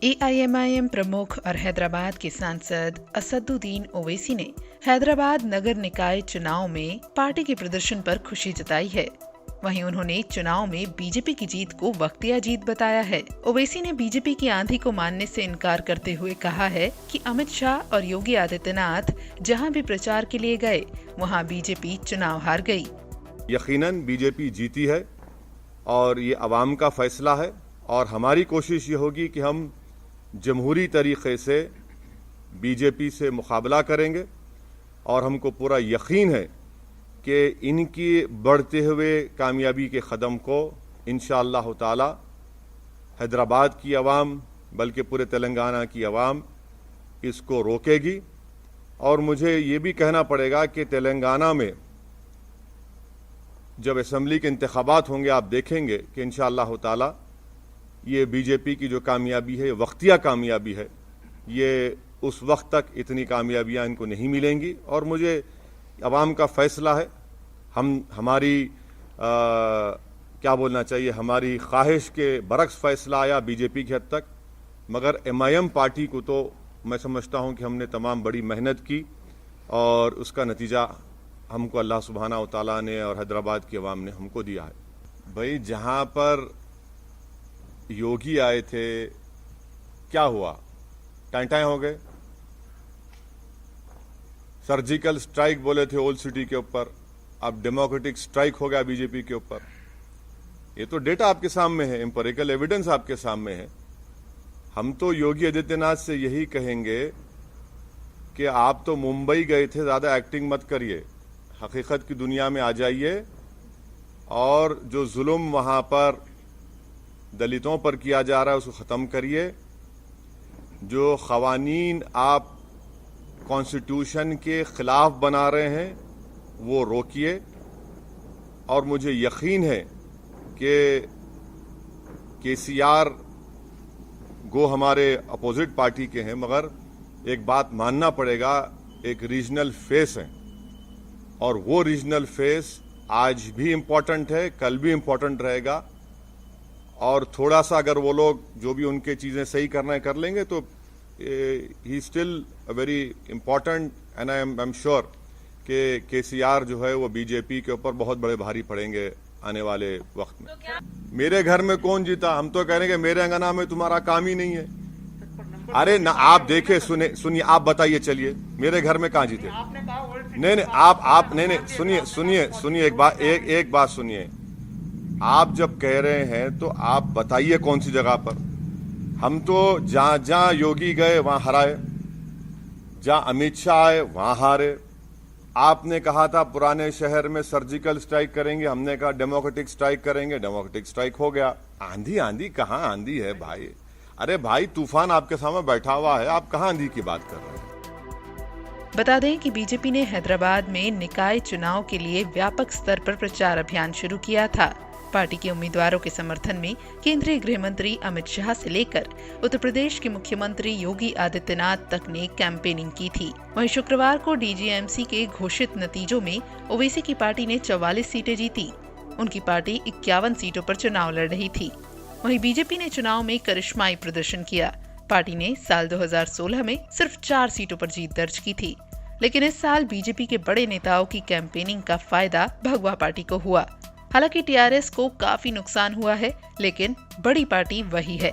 AIMIM प्रमुख और हैदराबाद के सांसद असदुद्दीन ओवैसी ने हैदराबाद नगर निकाय चुनाव में पार्टी के प्रदर्शन पर खुशी जताई है। वहीं उन्होंने चुनाव में बीजेपी की जीत को वक्तिया जीत बताया है। ओवैसी ने बीजेपी की आंधी को मानने से इनकार करते हुए कहा है कि अमित शाह और योगी आदित्यनाथ जहां भी प्रचार के लिए गए वहां बीजेपी चुनाव हार गई। यकीनन बीजेपी जीती है और ये अवाम का फैसला है और हमारी कोशिश ये होगी कि हम जमहूरी तरीके से बीजेपी से मुकाबला करेंगे और हमको पूरा यकीन है कि इनकी बढ़ते हुए कामयाबी के कदम को इंशाअल्लाह ताला हैदराबाद की आवाम बल्कि पूरे तेलंगाना की आवाम इसको रोकेगी। और मुझे ये भी कहना पड़ेगा कि तेलंगाना में जब असेंबली के इंतखाबात होंगे आप देखेंगे कि इंशाअल्लाह ताला ये बीजेपी की जो कामयाबी है वक्तिया कामयाबी है, ये उस वक्त तक इतनी कामयाबियां इनको नहीं मिलेंगी। और मुझे अवाम का फैसला है, हमारी क्या बोलना चाहिए, हमारी ख्वाहिश के बरक्स फैसला आया बीजेपी की हद तक, मगर एमआईएम पार्टी को तो मैं समझता हूं कि हमने तमाम बड़ी मेहनत की और उसका नतीजा हमको अल्लाह सुब्हाना व तआला ने और हैदराबाद की अवाम ने हमको दिया है। भाई जहां पर योगी आए थे क्या हुआ, टाइम हो गए। सर्जिकल स्ट्राइक बोले थे ओल्ड सिटी के ऊपर, अब डेमोक्रेटिक स्ट्राइक हो गया बीजेपी के ऊपर। ये तो डेटा आपके सामने है, एम्पिरिकल एविडेंस आपके सामने है। हम तो योगी आदित्यनाथ से यही कहेंगे कि आप तो मुंबई गए थे, ज्यादा एक्टिंग मत करिए, हकीकत की दुनिया में आ जाइए और जो जुल्म वहां पर दलितों पर किया जा रहा है उसको ख़त्म करिए। जो ख़वानीन आप कॉन्स्टिट्यूशन के ख़िलाफ़ बना रहे हैं वो रोकिए। और मुझे यकीन है कि केसीआर गो हमारे अपोजिट पार्टी के हैं, मगर एक बात मानना पड़ेगा, एक रीजनल फेस है और वो रीजनल फेस आज भी इम्पोर्टेंट है, कल भी इम्पोर्टेंट रहेगा। और थोड़ा सा अगर वो लोग जो भी उनके चीजें सही करना है कर लेंगे तो he still a very important and I am sure कि केसीआर जो है वो बीजेपी के ऊपर बहुत बड़े भारी पड़ेंगे आने वाले वक्त में। मेरे घर में कौन जीता, हम तो कह रहे हैं कि मेरे अंगना में तुम्हारा काम ही नहीं है। अरे ना आप देखे सुनिए आप बताइए, चलिए मेरे घर में कहाँ जीते। नहीं आप सुनिए एक बात सुनिए। आप जब कह रहे हैं तो आप बताइए कौन सी जगह पर। हम तो जहां योगी गए वहां हराए, जहां अमित शाह आए वहां हारे। आपने कहा था पुराने शहर में सर्जिकल स्ट्राइक करेंगे, हमने कहा डेमोक्रेटिक स्ट्राइक करेंगे, डेमोक्रेटिक स्ट्राइक हो गया। आंधी कहां आंधी है भाई। अरे भाई तूफान आपके सामने बैठा हुआ है, आप कहां आंधी की बात कर रहे हैं। बता दें कि बीजेपी ने हैदराबाद में निकाय चुनाव के लिए व्यापक स्तर पर प्रचार अभियान शुरू किया था। पार्टी के उम्मीदवारों के समर्थन में केंद्रीय गृह मंत्री अमित शाह से लेकर उत्तर प्रदेश के मुख्यमंत्री योगी आदित्यनाथ तक ने कैंपेनिंग की थी। वहीं शुक्रवार को डीजीएमसी के घोषित नतीजों में ओवैसी की पार्टी ने 44 सीटें जीती। उनकी पार्टी 51 सीटों पर चुनाव लड़ रही थी। वहीं बीजेपी ने चुनाव में करिश्माई प्रदर्शन किया। पार्टी ने साल 2016 में सिर्फ 4 सीटों पर जीत दर्ज की थी, लेकिन इस साल बीजेपी के बड़े नेताओं की कैंपेनिंग का फायदा भगवा पार्टी को हुआ। हालांकि टीआरएस को काफी नुकसान हुआ है, लेकिन बड़ी पार्टी वही है।